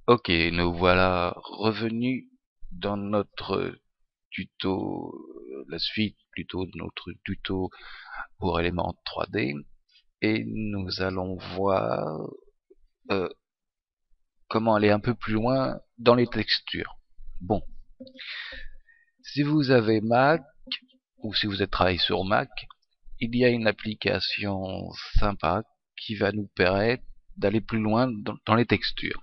Ok, nous voilà revenus dans notre tuto, la suite plutôt de notre tuto pour éléments 3D, et nous allons voir euh, comment aller un peu plus loin dans les textures. Bon, si vous avez Mac, ou si vous êtes travaillé sur Mac, il y a une application sympa qui va nous permettre d'aller plus loin dans les textures.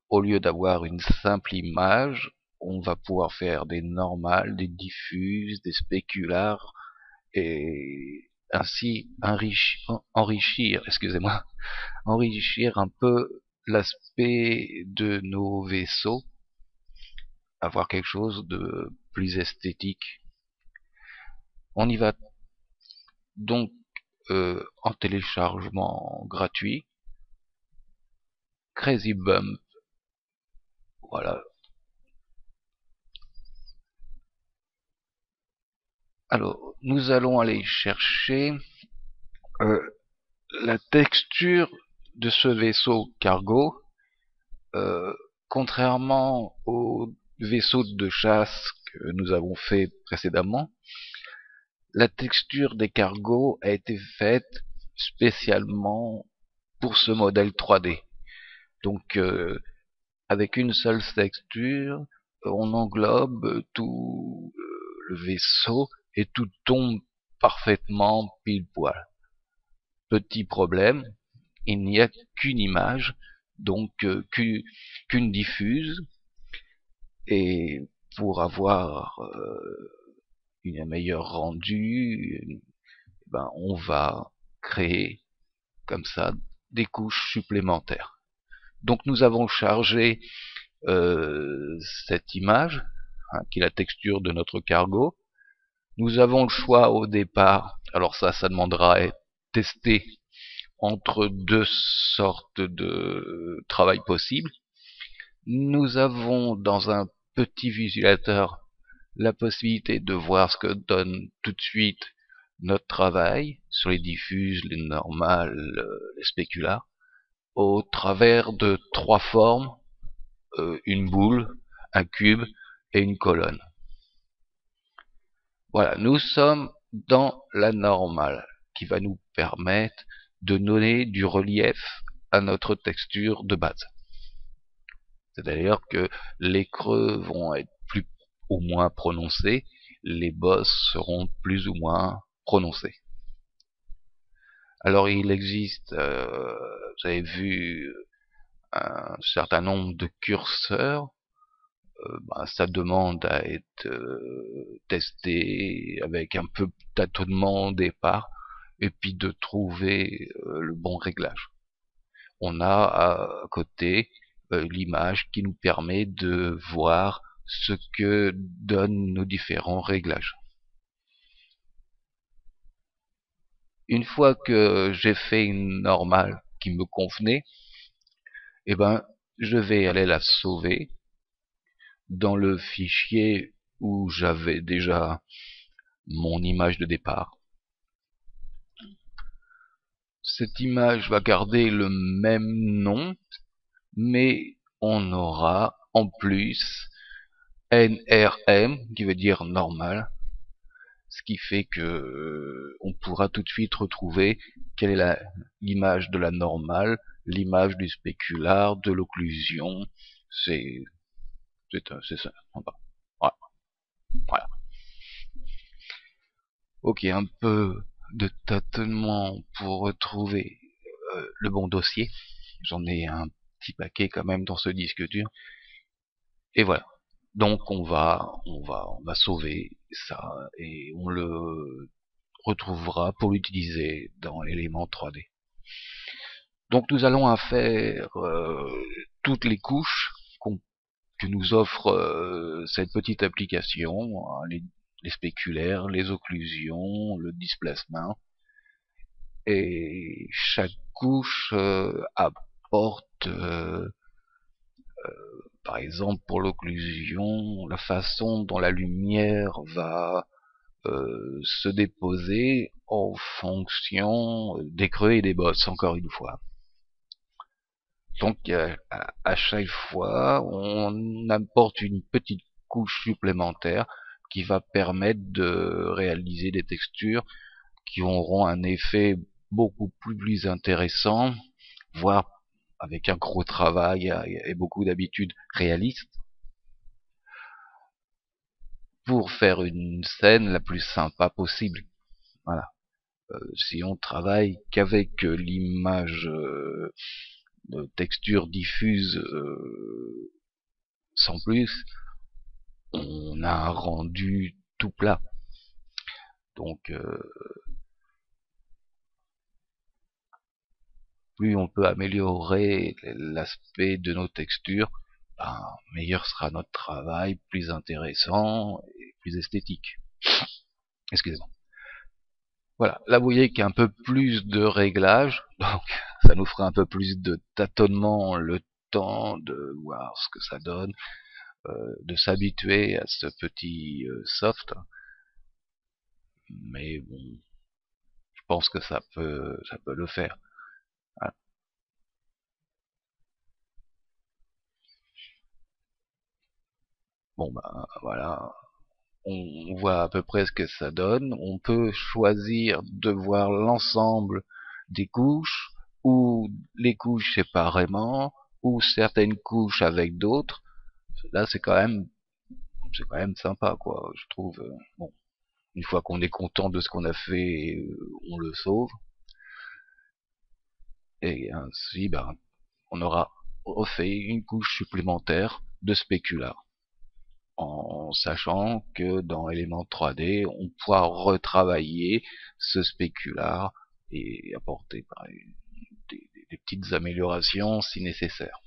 Au lieu d'avoir une simple image, on va pouvoir faire des normales, des diffuses, des spéculars, et ainsi enrichir, excusez-moi, enrichir un peu l'aspect de nos vaisseaux, avoir quelque chose de plus esthétique. On y va donc en téléchargement gratuit, Crazy Bump, voilà. Alors, nous allons aller chercher la texture de ce vaisseau cargo. Contrairement au vaisseau de chasse que nous avons fait précédemment, la texture des cargos a été faite spécialement pour ce modèle 3D. Donc, avec une seule texture, on englobe tout le vaisseau et tout tombe parfaitement pile poil. Petit problème, il n'y a qu'une image, donc qu'une diffuse, et pour avoir un meilleur rendu, ben, on va créer comme ça des couches supplémentaires. Donc nous avons chargé cette image, qui est la texture de notre cargo. Nous avons le choix au départ, alors ça demandera à être testé, entre deux sortes de travail possibles. Nous avons dans un petit visualisateur la possibilité de voir ce que donne tout de suite notre travail sur les diffuses, les normales, les spéculars, au travers de trois formes, une boule, un cube et une colonne. Voilà, nous sommes dans la normale, qui va nous permettre de donner du relief à notre texture de base. C'est-à-dire que les creux vont être plus ou moins prononcés, les bosses seront plus ou moins prononcés. Alors il existe, vous avez vu, un certain nombre de curseurs. Ça demande à être testé avec un peu de tâtonnement au départ, et puis de trouver le bon réglage. On a à côté l'image qui nous permet de voir ce que donnent nos différents réglages. Une fois que j'ai fait une normale qui me convenait, eh ben, je vais aller la sauver dans le fichier où j'avais déjà mon image de départ. Cette image va garder le même nom, mais on aura en plus NRM, qui veut dire normal, ce qui fait que on pourra tout de suite retrouver quelle est l'image de la normale, l'image du spécular, de l'occlusion. C'est ça. Voilà. Voilà. Ok, un peu de tâtonnement pour retrouver le bon dossier. J'en ai un petit paquet quand même dans ce disque dur. Et voilà. Donc on va sauver ça et on le retrouvera pour l'utiliser dans l'élément 3D. Donc nous allons faire toutes les couches que nous offre cette petite application, hein, les spéculaires, les occlusions, le displacement, et chaque couche apporte par exemple pour l'occlusion la façon dont la lumière va se déposer en fonction des creux et des bosses, encore une fois. Donc à chaque fois, on apporte une petite couche supplémentaire qui va permettre de réaliser des textures qui auront un effet beaucoup plus intéressant, voire avec un gros travail et beaucoup d'habitudes réalistes, pour faire une scène la plus sympa possible. Voilà. Si on travaille qu'avec l'image de texture diffuse sans plus, on a un rendu tout plat. Donc plus on peut améliorer l'aspect de nos textures, ben, meilleur sera notre travail, plus intéressant et plus esthétique. Excusez-moi. Voilà, là vous voyez qu'il y a un peu plus de réglage, donc ça nous fera un peu plus de tâtonnement, le temps de voir ce que ça donne, de s'habituer à ce petit soft. Mais bon, je pense que ça peut le faire. Voilà. Bon ben voilà, on voit à peu près ce que ça donne. On peut choisir de voir l'ensemble des couches, ou les couches séparément, ou certaines couches avec d'autres. Là c'est quand même sympa quoi, je trouve. Bon, une fois qu'on est content de ce qu'on a fait, on le sauve, et ainsi ben, on aura refait une couche supplémentaire de spécular, en sachant que dans Element 3D, on pourra retravailler ce spécular et apporter des petites améliorations si nécessaire.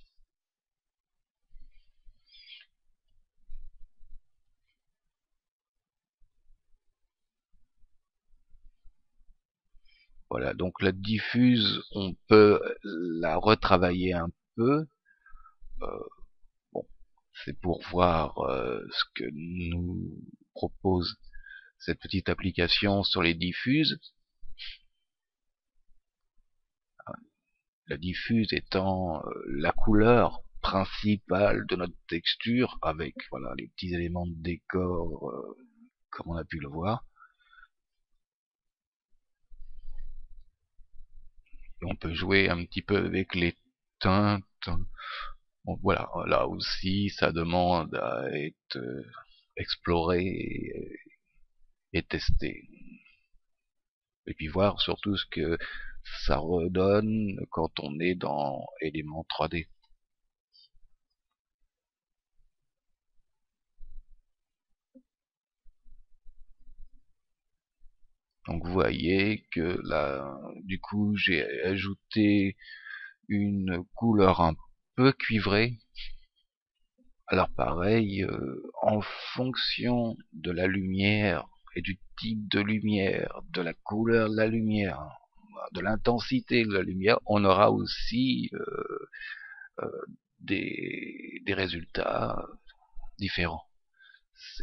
Voilà, donc la diffuse, on peut la retravailler un peu. Euh, bon, c'est pour voir ce que nous propose cette petite application sur les diffuses. La diffuse étant la couleur principale de notre texture, avec voilà les petits éléments de décor comme on a pu le voir. Et on peut jouer un petit peu avec les teintes. Bon, voilà, là aussi ça demande à être exploré et testé. Et puis voir surtout ce que ça redonne quand on est dans Element 3D. Donc vous voyez que là, du coup, j'ai ajouté une couleur un peu cuivrée. Alors pareil, en fonction de la lumière et du type de lumière, de la couleur de la lumière, de l'intensité de la lumière, on aura aussi euh, des résultats différents.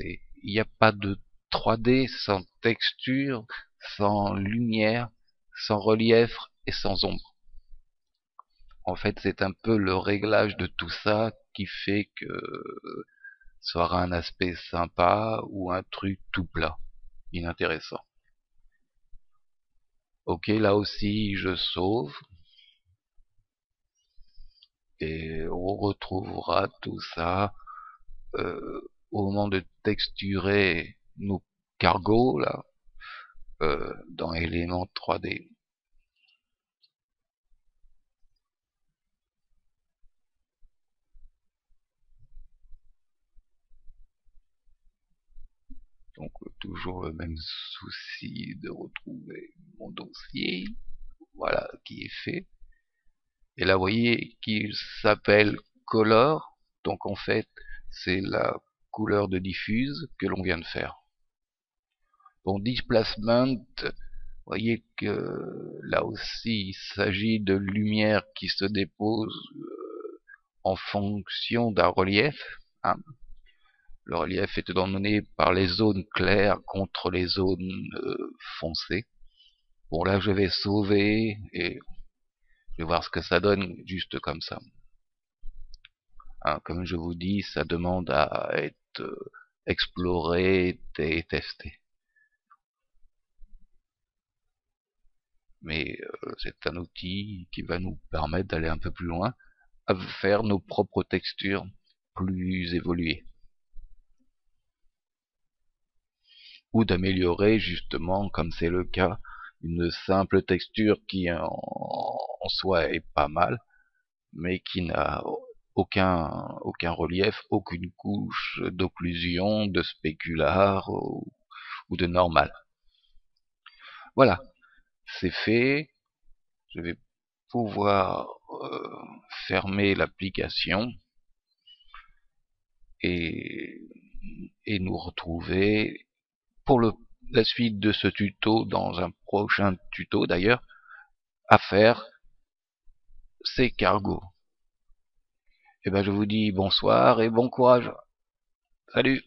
Il n'y a pas de 3D sans texture, sans lumière, sans relief et sans ombre. En fait, c'est un peu le réglage de tout ça qui fait que ça aura un aspect sympa ou un truc tout plat, inintéressant. Ok, là aussi je sauve et on retrouvera tout ça au moment de texturer nos cargos là dans Element 3D. Donc toujours le même souci de retrouver mon dossier, voilà qui est fait. Et là vous voyez qu'il s'appelle Color, donc en fait c'est la couleur de diffuse que l'on vient de faire. Bon, Displacement, vous voyez que là aussi il s'agit de lumière qui se dépose en fonction d'un relief. Hein. Le relief est donné par les zones claires contre les zones foncées. Bon là je vais sauver et Je vais voir ce que ça donne juste comme ça. Hein, comme je vous dis, ça demande à être exploré et testé. Mais c'est un outil qui va nous permettre d'aller un peu plus loin, à faire nos propres textures plus évoluées. Ou d'améliorer justement, comme c'est le cas, une simple texture qui en soi est pas mal, mais qui n'a aucun relief, aucune couche d'occlusion, de spécular ou de normal. Voilà, c'est fait. Je vais pouvoir fermer l'application et, et nous retrouver pour la suite de ce tuto, dans un prochain tuto d'ailleurs, à faire ces cargos. Et ben je vous dis bonsoir et bon courage. Salut!